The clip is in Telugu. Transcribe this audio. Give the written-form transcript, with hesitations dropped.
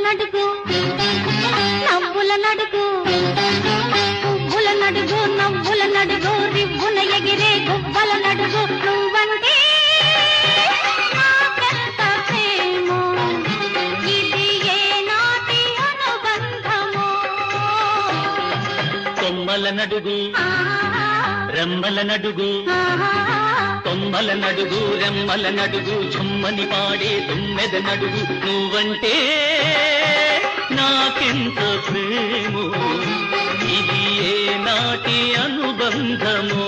నడుగు నవ్వుల నడుగు పువ్వుల నడుగు నవ్వుల నడుగు రివ్వున ఎగిరే గువ్వల నడుగు నువ్వంటే నాకెంత ప్రేమో ఇది ఏ నాటి అనుబంధమో కొమ్మల నడుగు రెమ్మల నడుగు కొమ్మల నడుగు రెమ్మల నడుగు చుమ్మని పాడే తుమ్మెద నడుగు నువ్వంటే నాకెంత ప్రేమో ఇది ఏ నాటి అనుబంధమో